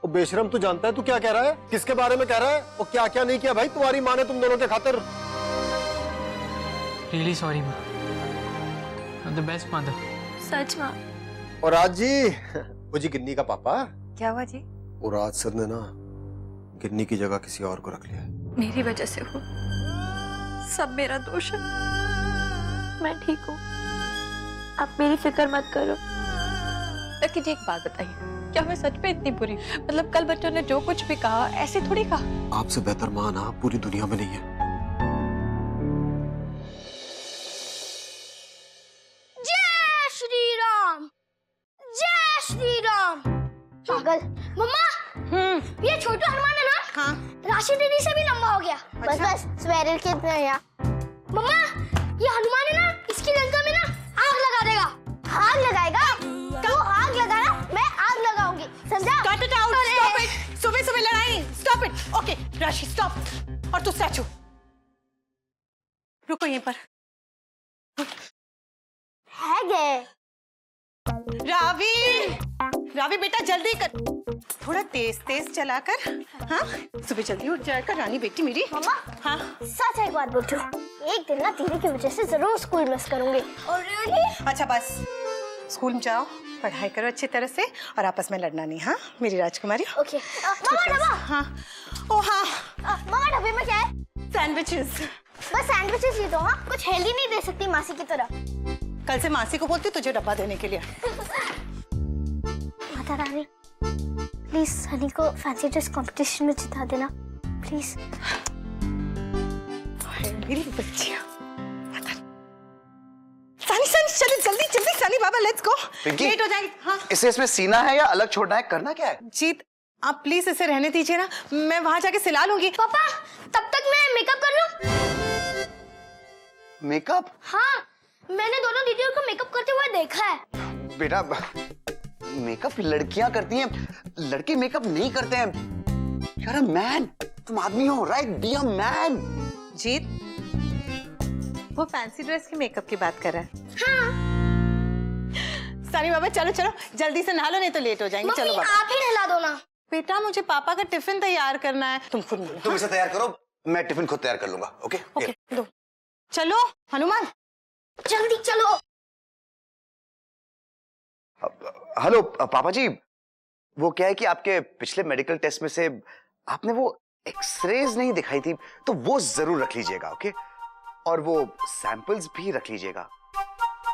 वो बेशरम, तू जानता है तू क्या कह रहा है, किसके बारे में कह रहा है, वो क्या क्या नहीं किया भाई तुम्हारी माँ ने तुम दोनों के खातिर। रियली सॉरी माँ, द बेस्ट मदर। सच माँ। और आज जी वो जी गिन्नी का पापा। क्या हुआ जी? वो राज सर ने ना गिन्नी की जगह किसी और को रख लिया है। मेरी वजह से हो, सब मेरा दोष है। मैं ठीक हूँ, आप मेरी फिक्र मत करो। लेकिन एक बात बताइए, क्या मैं सच में इतनी बुरी? मतलब कल बच्चों ने जो कुछ भी कहा ऐसे थोड़ी कहा। आपसे बेहतर माँ ना पूरी दुनिया में नहीं है। जय श्री राम, जय श्री राम। पागल मम्मा, ये छोटू हनुमान है ना? हाँ। राशि दीदी से भी लंबा हो गया। बस बस स्वेरल के इतना है। मम्मा, ये हनुमान है ना, इसकी लंका में ना आग लगा देगा। आग लगाएगा? तो आग लगाना, मैं आग लगाऊंगी, समझा? Cut it out, stop it. सुबह सुबह लड़ाई, stop it. Okay, राशि stop. और तू स्टैचू, रुको यहीं पर। है गए। रावी, रावी बेटा जल्दी कर, थोड़ा तेज तेज चलाकर। हाँ, सुबह जल्दी उठ जाया कर रानी बेटी मेरी। मम्मा, हाँ, सच एक बात बोलती हूँ, एक दिन ना दीदी की वजह से जरूर स्कूल मिस करूंगी। और अच्छा बस, स्कूल में जाओ, पढ़ाई करो अच्छी तरह से और आपस में लड़ना नहीं। हाँ मेरी राजकुमारी। ओके। मम्मा डब्बा। हाँ, ओ हाँ, मम्मा डब्बे में क्या है? सैंडविचेस। बस सैंडविचेस ही दो। हाँ, कुछ हेल्दी नहीं दे सकती मासी की तरह। कल से मासी को बोलती तुझे डब्बा देने के लिए। माता रानी, प्लीज सनी को फैंसी ड्रेस कंपटीशन में जिता देना, प्लीज। मेरी बच्चियाँ। सनी सनी चलो जल्दी जल्दी, सनी बाबा लेट्स गो, लेट हो जाएंगे। हाँ, इसे इसमें सीना है या अलग छोड़ना है, करना क्या है? जीत आप प्लीज इसे रहने दीजिए ना, मैं वहां जाके सिला लूंगी। पापा, तब तक मैं मेकअप कर लूं? मेकअप? हाँ, मैंने दोनों दीदियों को मेकअप करते हुए देखा है। बेटा, मेकअप लड़कियां करती हैं, लड़के मेकअप नहीं करते हैं। यू आर अ मैन, तुम आदमी हो, right? Be a man. Jeet, वो फैंसी ड्रेस के मेकअप की बात कर रहा है। हाँ। सनी बाबा चलो चलो जल्दी से नहा लो, नहीं तो लेट हो जाएंगे। चलो बाबा, आप ही नहला दो ना। बेटा मुझे पापा का टिफिन तैयार करना है, तुम खुद मिलो। तुम इसे तैयार करो, मैं टिफिन खुद तैयार कर लूंगा। ओके ओके दो। चलो हनुमान, जल्दी चलो। हेलो पापा जी, वो क्या है कि आपके पिछले मेडिकल टेस्ट में से आपने वो एक्सरेज नहीं दिखाई थी, तो वो जरूर रख लीजिएगा। ओके, और वो सैंपल्स भी रख लीजिएगा,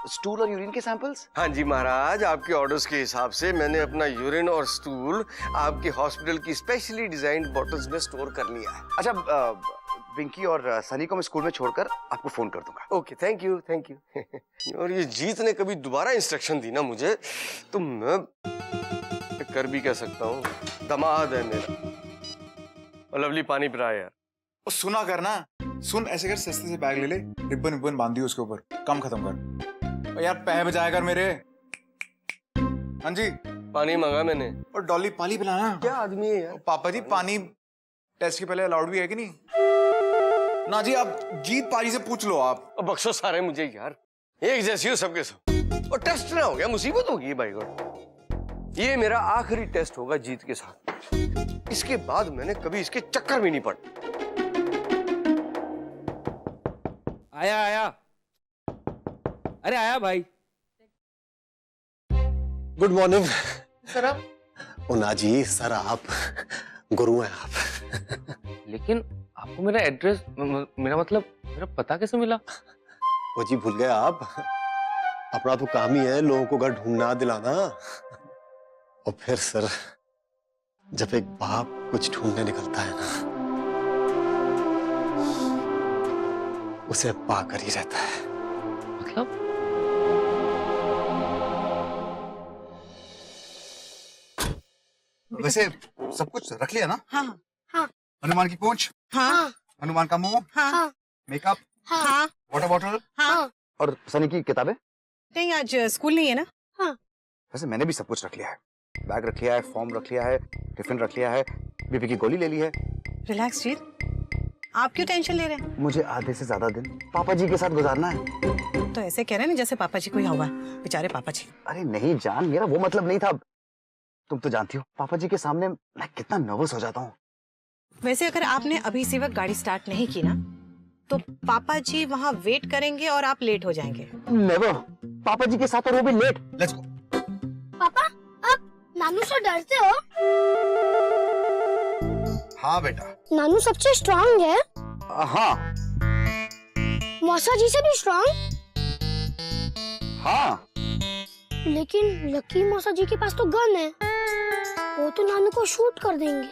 स्टूल और यूरिन के सैंपल्स। हाँ जी महाराज, आपके ऑर्डर्स के हिसाब से मैंने अपना यूरिन और स्टूल आपके हॉस्पिटल की स्पेशली डिजाइन्ड बॉटल्स में स्टोर कर लिया है। अच्छा, पिंकी और सनी को मैं स्कूल में छोड़कर आपको फोन कर दूंगा। Okay, thank you thank you. और ये जीत ने कभी दोबारा इंस्ट्रक्शन दी ना मुझे, तो मैं कर भी कह सकता हूँ, दामाद है मेरा। और लवली पानी पिला यार। सुना करना, सुन, ऐसे कर, सस्ते से बैग ले ले, रिबन रिबन बांध दियो उसके ऊपर, कम खत्म कर। और यार पैसे बचाया कर मेरे। हाँ जी, पानी मंगा मैंने। और डॉली पानी पिलाना। क्या आदमी है यार। पापा जी, पानी टेस्ट के पहले अलाउड भी है कि नहीं? ना जी, आप जीत पाजी से पूछ लो आप। अब बख्शो सारे मुझे यार, एक जैसी हो सबके सब। और टेस्ट ना हो गया, मुसीबत होगी भाई गॉड। ये मेरा आखिरी टेस्ट होगा जीत के साथ, इसके बाद मैंने कभी इसके चक्कर में नहीं पड़ा। आया आया, अरे आया भाई। Good morning sir. आप? ओ ना जी सर, आप गुरु हैं आप। लेकिन आपको मेरा एड्रेस, मेरा मतलब मेरा पता कैसे मिला? वो जी भूल गए आप, अपना तो काम ही है लोगों को घर ढूंढना दिलाना। और फिर सर, जब एक बाप कुछ ढूंढने निकलता है ना, उसे पाकर ही रहता है। मतलब? वैसे सब कुछ रख लिया ना? हाँ हाँ। हनुमान की पूंछ, हाँ हनुमान का मुंह, हाँ मेकअप, हाँ वाटर बॉटल, हाँ। और सनी की किताबें। नहीं आज स्कूल नहीं है ना? वैसे मैंने भी सब कुछ रख लिया है, बैग रख लिया है, फॉर्म रख लिया है, टिफिन रख लिया है, बीपी की गोली ले ली है। रिलैक्स जीत, आप क्यों टेंशन ले रहे हैं? मुझे आधे से ज्यादा दिन पापा जी के साथ गुजारना है। तो ऐसे कह रहे हैं ना जैसे पापा जी को ही हुआ है, बेचारे पापा जी। अरे नहीं जान, मेरा वो मतलब नहीं था। तुम तो जानती हो पापा जी के सामने मैं कितना नर्वस हो जाता हूँ। वैसे अगर आपने अभी इसी वक्त गाड़ी स्टार्ट नहीं की ना तो पापा जी वहाँ वेट करेंगे और आप लेट हो जाएंगे। नेवर, पापा जी के साथ और वो भी लेट। Let's go. पापा आप नानू से डरते हो? हाँ बेटा। नानू सबसे स्ट्रांग है। हाँ मौसा जी से भी स्ट्रांग। हाँ, लेकिन लकी मौसा जी के पास तो गन है, वो तो नानू को शूट कर देंगे।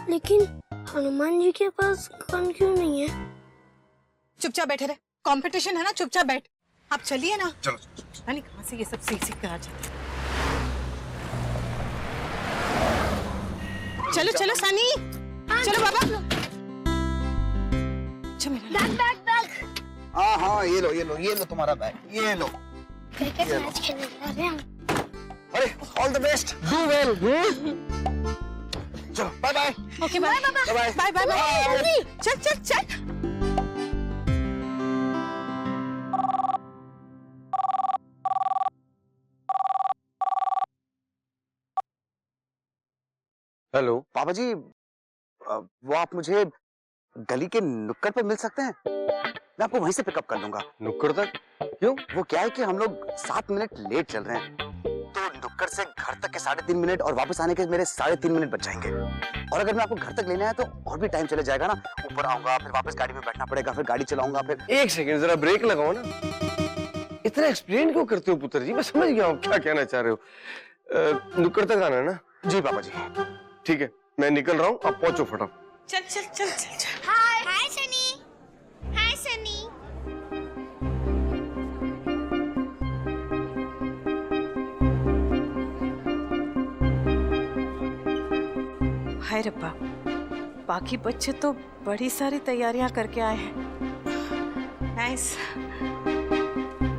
लेकिन हनुमान जी के पास गन क्यों नहीं है? चुपचाप बैठे रहे, कंपटीशन है ना, चुपचाप बैठ। आप चलिए ना। चलो। नहीं कहाँ से ये सब सीख कर आ जाते। चलो चलो सनी, चलो बाबा। चलो मेरा बैग बैग बैग। हाँ हाँ, ये लो तुम्हारा बैग, ये लो। क्रिकेट मैच खेलने जा रहे हैं हम। अरे all the best, do well. चलो bye bye. Okay bye bye bye bye bye. चल चल चल। हेलो। पापा जी, वो आप मुझे गली के नुक्कड़ पे मिल सकते हैं? मैं आपको वहीं से पिकअप कर लूंगा। नुक्कड़ तक? क्यों? वो क्या है कि हम लोग 7 मिनट लेट चल रहे हैं, तो नुक्कड़ से घर तक के 3.5 मिनट और वापस आने के मेरे 3.5 मिनट बच जाएंगे। और अगर मैं आपको घर तक लेने आया तो और भी टाइम चले जाएगा ना। ऊपर आऊंगा, फिर वापस गाड़ी में बैठना पड़ेगा, फिर गाड़ी चलाऊंगा, फिर। एक सेकंड, जरा ब्रेक लगाओ ना। इतना एक्सप्लेन क्यों करते हो पुत्र जी? मैं समझ गया हूँ क्या कहना चाह रहे हो। नुक्कड़ तक आना है ना? जी पापा जी। ठीक है, मैं निकल रहा हूँ, आप पहुंचो फटाफट। चल चल चल चल चल। हाय हाय सनी। हाय सनी। हाय रब्बा, बाकी बच्चे तो बड़ी सारी तैयारियां करके आए हैं। नाइस।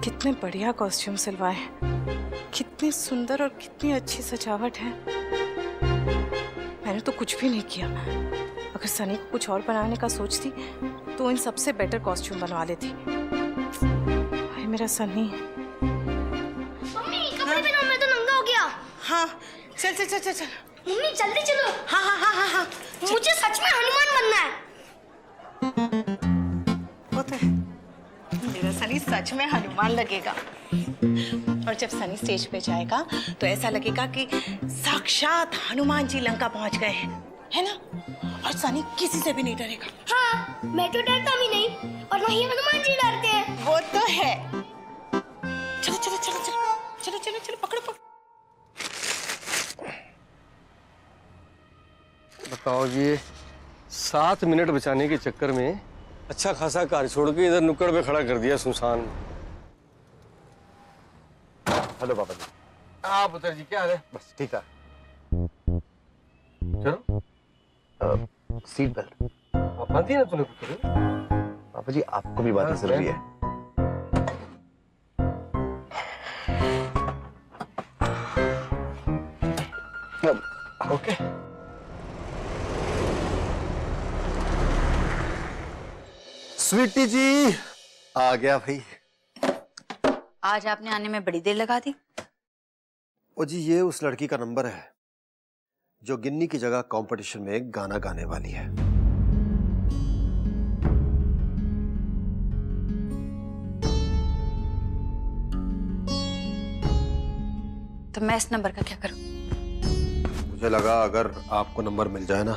कितने बढ़िया कॉस्ट्यूम सिलवाए, कितनी सुंदर और कितनी अच्छी सजावट है। मैंने तो कुछ भी नहीं किया। अगर सनी को कुछ और बनाने का सोचती तो इन सबसे बेटर कॉस्ट्यूम बनवा लेती। हाय मेरा सनी। मम्मी कपड़े पहनो, मैं तो नंगा हो गया। हाँ चल चल चल चल चल। मम्मी जल्दी चलो। हाँ हाँ हाँ हाँ हाँ। मुझे सच में हनुमान बनना है। वो तो है। मेरा सनी सच में हनुमान लगेगा। और जब सनी स्टेज पे जाएगा तो ऐसा लगेगा कि साक्षात हनुमान जी लंका पहुंच गए हैं, है ना? और सनी किसी से भी नहीं डरेगा। हाँ, मैं तो डरता भी नहीं और ना ही हनुमान जी डरते हैं। वो तो है। चलो चलो चलो चलो चलो चलो चलो, पकड़ो पकड़ो। बताओ, ये 7 मिनट बचाने के चक्कर में अच्छा खासा कार छोड़ के इधर नुक्कड़ पे खड़ा कर दिया सुनसान। हेलो पापा जी। हाँ पुत्र जी, क्या हाल है? बस ठीक है। चलो। Seat belt. आप बांधी ना तूने पुत्र? पापा जी आपको भी बात जरूरी है। ओके। स्वीटी जी आ गया भाई। आज आपने आने में बड़ी देर लगा दी। ओ जी, ये उस लड़की का नंबर है जो गिन्नी की जगह कंपटीशन में एक गाना गाने वाली है। तो मैं इस नंबर का क्या करूं? मुझे लगा अगर आपको नंबर मिल जाए ना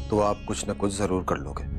तो आप कुछ ना कुछ जरूर कर लोगे।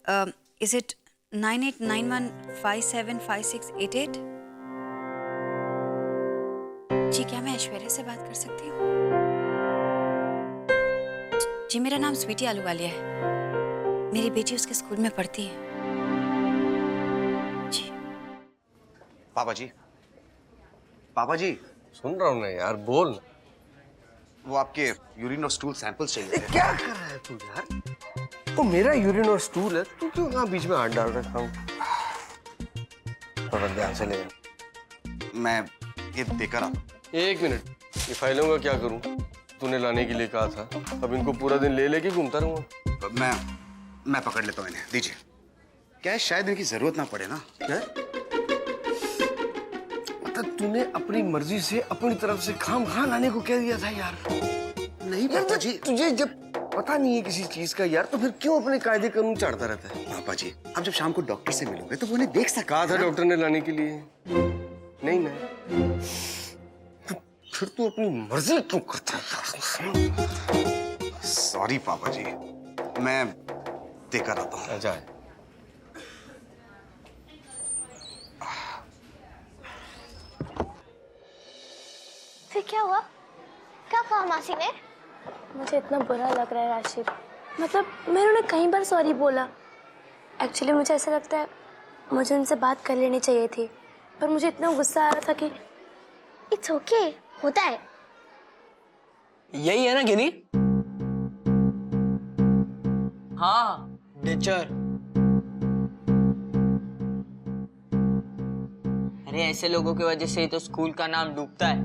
Is it 9891575688? जी क्या मैं ऐश्वर्या से बात कर सकती हूँ? जी मेरा नाम स्वीटी आलूवालिया है, मेरी बेटी उसके स्कूल में पढ़ती है। जी पापा जी, पापा जी, सुन रहा हूँ ना यार, बोल। वो आपके यूरिन और स्टूल सैंपल्स चाहिए थे। क्या कर रहा है तू यार? तो मेरा यूरिन और स्टूल है, तू क्यों यहाँ बीच में हाथ डाल रखा हूँ? थोड़ा ध्यान से ले। मैं ये देकर आता हूँ। एक मिनट, ये फाइलों का क्या करूँ? तूने लाने के लिए कहा था, अब इनको पूरा दिन ले लेके घूमता रहूँगा। मैं पकड़ लेता हूँ इन्हें, दीजिए। क्या है, शायद इनकी जरूरत ना पड़े ना। क्या? मतलब तूने अपनी मर्जी से अपनी तरफ से खाम-खा लाने को कह दिया था यार। नहीं पापा जी, तुझे जब पता नहीं है किसी चीज का यार, तो फिर क्यों अपने कायदे कानून चाड़ता रहता है? पापा जी, आप जब शाम को डॉक्टर से मिलोगे तो वो उन्हें देख सकते। कहा था डॉक्टर ने लाने के लिए, नहीं ना? फिर तू अपनी मर्जी क्यों करता है? सॉरी पापा जी, मैं देकर आता हूँ। अच्छा, फिर क्या हुआ? क्या कहा मासी ने? मुझे इतना बुरा लग रहा है राशिद, मतलब मैंने उन्हें कई बार सॉरी बोला। एक्चुअली मुझे ऐसा लगता है मुझे उनसे बात कर लेनी चाहिए थी, पर मुझे इतना गुस्सा आ रहा था कि इट्स ओके, होता है। यही है ना गिनी? हाँ, नेचर। अरे ऐसे लोगों की वजह से ही तो स्कूल का नाम डूबता है।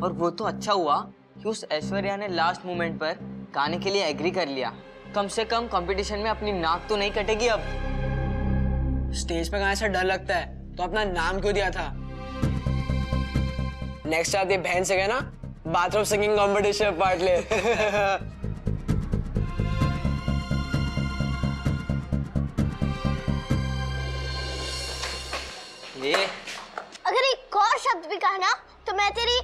और वो तो अच्छा हुआ कि उस ऐश्वर्या ने लास्ट मोमेंट पर गाने के लिए एग्री कर लिया। कम से कम कंपटीशन में अपनी नाक तो नहीं कटेगी अब। स्टेज पे गाने से डर लगता है तो अपना नाम क्यों दिया था? नेक्स्ट आती बहन से कहना बाथरूम सिंगिंग कंपटीशन में पार्ट ले। ये अगर एक और शब्द भी कहा ना तो मैं तेरी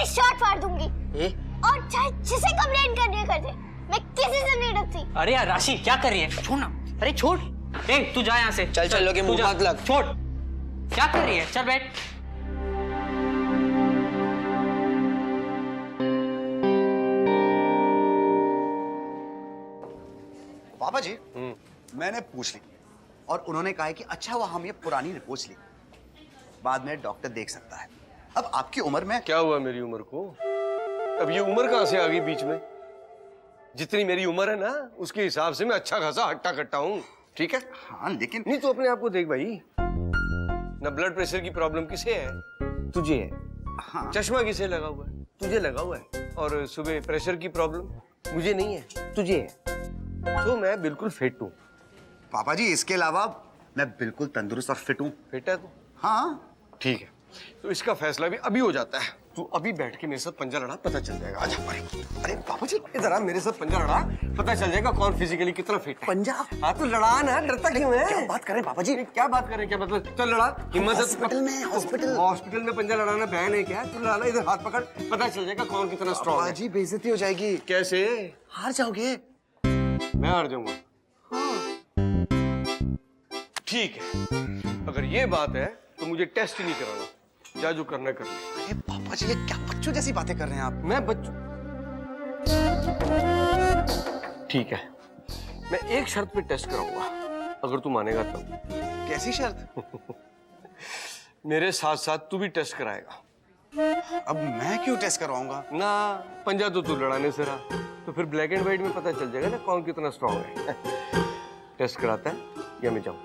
शर्ट फाड़ दूंगी। ये? और चाहे जिसे कंप्लेंट करनी है कर दे, मैं किसी से नहीं डरती। अरे यार राशि क्या कर रही है? छोड़ ना। अरे छोड़। ए तू जा यहाँ से। चल चल लोगे मुंह मत लग। छोड़। क्या कर रही है? चल बैठ। पापा जी, मैंने पूछ ली और उन्होंने कहा कि अच्छा हुआ हम ये पुरानी रिपोर्ट्स ली, बाद में डॉक्टर देख सकता है। अब आपकी उम्र में क्या हुआ मेरी उम्र को? अब ये उम्र कहाँ से आ गई बीच में? जितनी मेरी उम्र है ना, उसके हिसाब से मैं अच्छा खासा हट्टा कट्टा हूँ, ठीक है? हाँ लेकिन नहीं तो अपने आप को देख भाई, ना ब्लड प्रेशर की प्रॉब्लम किसे है? तुझे है। हाँ। चश्मा किसे लगा हुआ है? तुझे लगा हुआ है। और सुबह प्रेशर की प्रॉब्लम मुझे नहीं है, तुझे है। तो मैं बिल्कुल फिट हूँ। पापा जी, इसके अलावा मैं बिल्कुल तंदुरुस्त और फिट हूँ। फिट है तू? हाँ ठीक है, तो इसका फैसला भी अभी हो जाता है। तू अभी बैठ के मेरे साथ पंजा लड़ा, पता चल जाएगा। आजा। अरे पापा जी, इधर आ, मेरे साथ पंजा लड़ा, पता चल जाएगा कौन फिजिकली कितना फिट है। पंजा? हाँ तो लड़ा ना, डरता क्यों है? क्या बात कर रहे हैं पापा जी? क्या बात करें? क्या मतलब? चल लड़ा, हिम्मत से। हॉस्पिटल में पंजा लड़ाना बहन है क्या? तू लड़ा, इधर हाथ पकड़, पता चल जाएगा कौन कितना स्ट्रॉन्ग है। जी बेइज्जती हो जाएगी। कैसे? हार जाओगे। मैं हार जाऊंगा? ठीक है, अगर ये बात है तो मुझे टेस्ट ही नहीं कराना, जा जो करना कर ले। अरे पापा जी, ये क्या बच्चों जैसी बातें कर रहे हैं आप? मैं बच्चों? ठीक है, मैं एक शर्त पे टेस्ट कराऊंगा, अगर तू मानेगा तो। कैसी शर्त? मेरे साथ साथ तू भी टेस्ट कराएगा। अब मैं क्यों टेस्ट करवाऊंगा? ना, पंजा तो तू लड़ाने से रहा, तो फिर ब्लैक एंड व्हाइट में पता चल जाएगा ना कौन कितना स्ट्रॉन्ग है। टेस्ट कराता है या मैं जाऊं?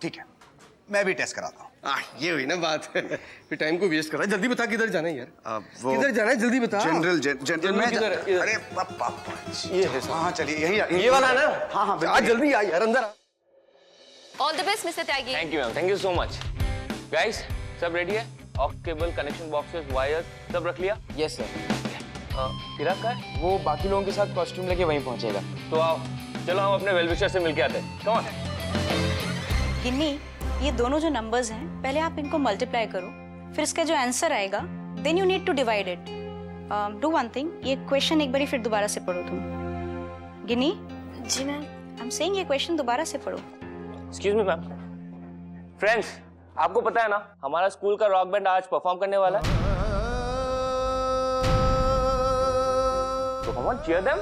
ठीक है, मैं भी टेस्ट कराता हूँ। ये हुई ना बात। फिर टाइम को वेस्ट कर रहा है। जल्दी बता किधर जाना है यार? किधर जाना है जल्दी बता। जनरल में किधर है? अरे पापा ये है। हाँ चलिए, यही ये वाला ना? हाँ हाँ आज जल्दी आ यार, अंदर आ। All the best mister Tyagi. Thank you ma'am, thank you so much. Guys सब रेडी है? Aux cable, connection boxes, wire सब रख लिया? Yes sir. तिरक का है? वो बाकी लोगों के साथ कॉस्ट्यूम लेके वहीं पहुंचेगा। तो आओ, चलो हम अपने वेलविशर से मिलके आते हैं। Come on. गिन्नी, ये दोनों जो नंबर्स हैं पहले आप इनको मल्टीप्लाई करो, फिर इसका जो आंसर आएगा then you need to divide it. Do one thing, ये क्वेश्चन एक बारी फिर दोबारा से पढ़ो तुम। गिनी। जी मैम। आई एम सेइंग ये क्वेश्चन दोबारा से पढ़ो। Excuse me ma'am. फ्रेंड्स, आपको पता है ना हमारा स्कूल का रॉक बैंड आज परफॉर्म करने वाला है, तो come on cheer them.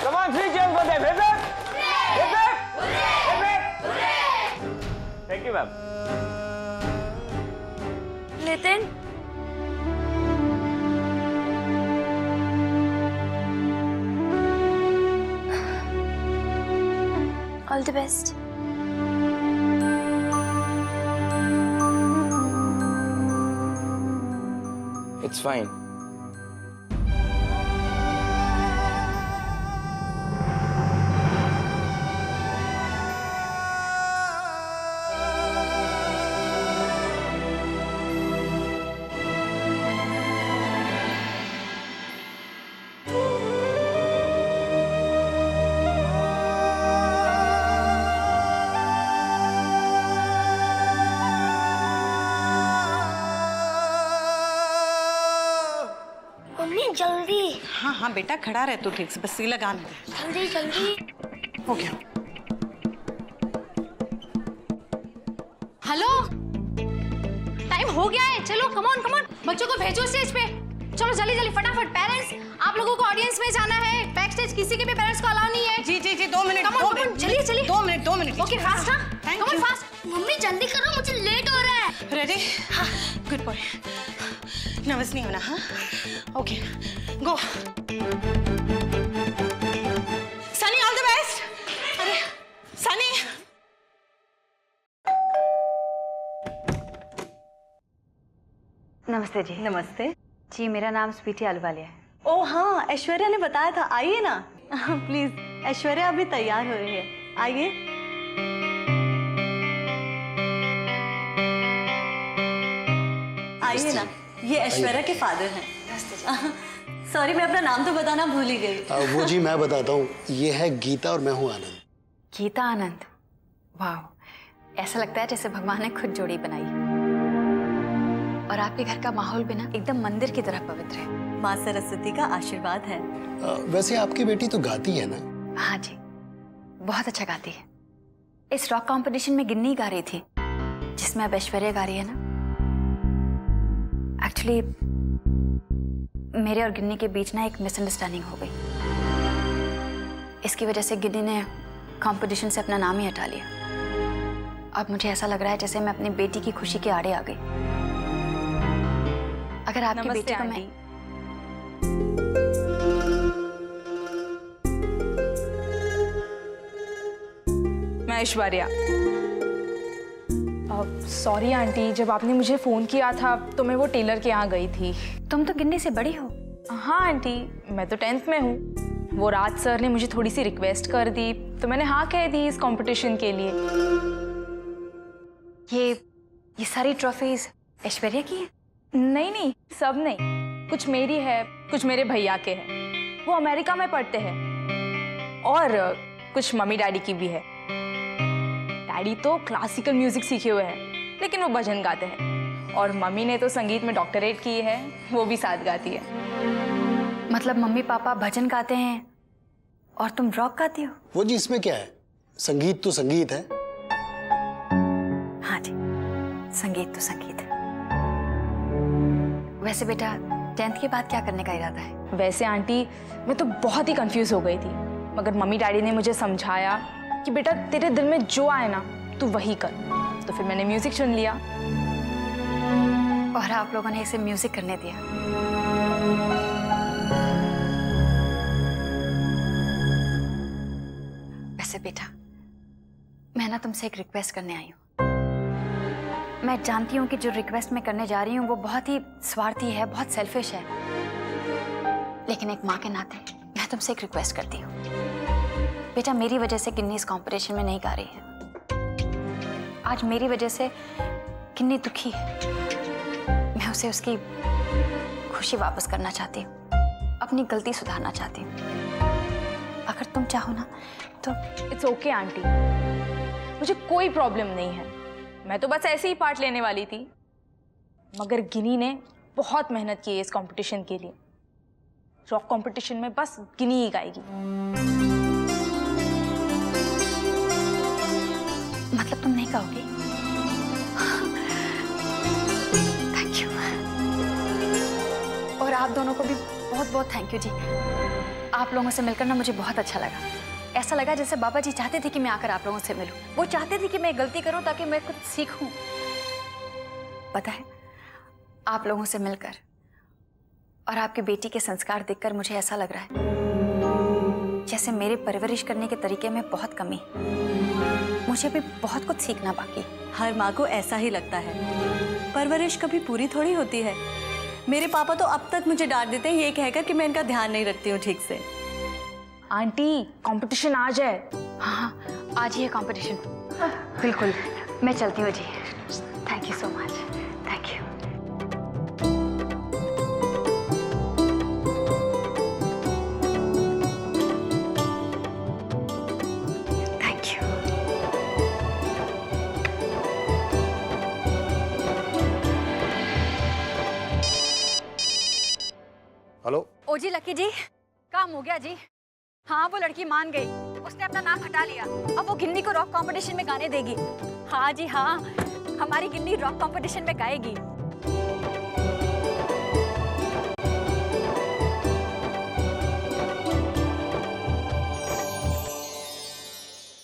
Come on, 3 cheers for them. Hip hip! Hip hip! Hip hip! Thank you, ma'am. Nitin, all the best. It's fine. Mummy जल्दी हाँ हाँ बेटा, खड़ा रह तू ठीक से, बस ये लगाने दे। जल्दी जल्दी। हो गया। हेलो, टाइम हो गया है, चलो कम ऑन बच्चों को भेजो स्टेज पे। चलो जल्दी जल्दी फटाफट। पेरेंट्स, आप लोगों को ऑडियंस में जाना है, बैक स्टेज किसी के भी पेरेंट्स को अलाउ नहीं है। जी 2 मिनट। कम ऑन चलिए चलिए। 2 मिनट। Okay fast. हाँ Thank come on you. Fast. Mummy जल्दी करो, मुझे लेट हो रहा है। रेडी? हाँ, गुड बॉय। नर्वस नहीं होना, हाँ? Okay, go. Sunny, all the best. अरे सनी। नमस्ते जी। नमस्ते जी, मेरा नाम स्वीटी आलूवालिया है। ओ हाँ, ऐश्वर्या ने बताया था, आइए ना। प्लीज, ऐश्वर्या अभी तैयार हो रही है, आइए। आइए ना, ये ऐश्वर्या के फादर हैं। सॉरी, मैं अपना नाम तो बताना भूल ही गई। वो जी मैं बताता हूँ, ये है गीता और मैं हूँ आनंद। गीता आनंद, वाह, ऐसा लगता है जैसे भगवान ने खुद जोड़ी बनाई। और आपके घर का माहौल भी ना एकदम मंदिर की तरह पवित्र है। माँ सरस्वती का आशीर्वाद है। वैसे आपकी बेटी तो गाती है ना? हाँ जी, बहुत अच्छा गाती है। इस रॉक कंपटीशन में गिन्नी गा रही थी, जिसमें अब ऐश्वर्या गा रही है ना। एक्चुअली मेरे और गिन्नी के बीच ना एक मिसअंडरस्टैंडिंग हो गई। इसकी वजह से गिन्नी ने कंपटीशन से अपना नाम ही हटा लिया। अब मुझे ऐसा लग रहा है जैसे मैं अपनी बेटी की खुशी के आड़े आ गई। अगर आपकी बेटी को मैं ऐश्वर्या। सॉरी आंटी, जब आपने मुझे फोन किया था तो मैं वो टेलर के यहाँ गई थी। तुम तो गिन्नी से बड़ी हो। हाँ आंटी, मैं तो 10th में हूँ। वो राज सर ने मुझे थोड़ी सी रिक्वेस्ट कर दी तो मैंने हाँ कह दी इस कंपटीशन के लिए। ये सारी ट्रॉफीज ऐश्वर्या की है? नहीं, सब नहीं, कुछ मेरी है, कुछ मेरे भैया के हैं, वो अमेरिका में पढ़ते हैं, और कुछ मम्मी डैडी की भी है। डैडी तो क्लासिकल म्यूजिक सीखे हुए हैं, लेकिन वो भजन गाते हैं, और मम्मी ने तो संगीत में डॉक्टरेट की है, वो भी साथ गाती है। मतलब मम्मी पापा भजन गाते हैं और तुम रॉक गाती हो? वो जी इसमें क्या है, संगीत तो संगीत है। हाँ जी, संगीत तो संगीत है। वैसे बेटा 10th के बाद क्या करने का इरादा है? वैसे आंटी, मैं तो बहुत ही कंफ्यूज हो गई थी, मगर मम्मी डैडी ने मुझे समझाया कि बेटा तेरे दिल में जो आए ना तू वही कर, तो फिर मैंने म्यूजिक चुन लिया। और आप लोगों ने इसे म्यूजिक करने दिया? वैसे बेटा, मैं ना तुमसे एक रिक्वेस्ट करने आई हूँ। मैं जानती हूँ कि जो रिक्वेस्ट मैं करने जा रही हूँ वो बहुत ही स्वार्थी है, बहुत सेल्फिश है, लेकिन एक माँ के नाते मैं तुमसे एक रिक्वेस्ट करती हूँ। बेटा, मेरी वजह से गिन्नी इस कंपटीशन में नहीं गा रही है। आज मेरी वजह से गिन्नी दुखी है। मैं उसे उसकी खुशी वापस करना चाहती हूँ, अपनी गलती सुधारना चाहती हूँ। अगर तुम चाहो ना तो। इट्स ओके आंटी, मुझे कोई प्रॉब्लम नहीं है। मैं तो बस ऐसे ही पार्ट लेने वाली थी, मगर गिनी ने बहुत मेहनत की है इस कंपटीशन के लिए। रॉक कंपटीशन में बस गिनी ही गाएगी। मतलब तुम नहीं गाओगी? Thank you. और आप दोनों को भी बहुत बहुत थैंक यू जी। आप लोगों से मिलकर ना मुझे बहुत अच्छा लगा। ऐसा लगा जैसे बाबा जी चाहते थे कि मैं आकर आप लोगों से मिलूं। वो चाहते थे कि मैं गलती करूं ताकि मैं कुछ सीखूं। पता है, आप लोगों से मिलकर और आपकी बेटी के संस्कार देखकर मुझे ऐसा लग रहा है जैसे मेरे परवरिश करने के तरीके में बहुत कमी। मुझे भी बहुत कुछ सीखना बाकी। हर माँ को ऐसा ही लगता है, परवरिश कभी पूरी थोड़ी होती है। मेरे पापा तो अब तक मुझे डांट देते हैं ये कहकर कि मैं इनका ध्यान नहीं रखती हूँ ठीक से। आंटी कंपटीशन आज है। हाँ, आज ही है कंपटीशन। बिल्कुल, मैं चलती हूँ जी। Thank you so much. Thank you. Thank you. Hello. ओ जी लकी जी, काम हो गया जी। हाँ, वो लड़की मान गई, उसने अपना नाम हटा लिया। अब वो गिन्नी को रॉक कंपटीशन में गाने देगी। हाँ जी हाँ, हमारी गिन्नी रॉक कंपटीशन में गाएगी।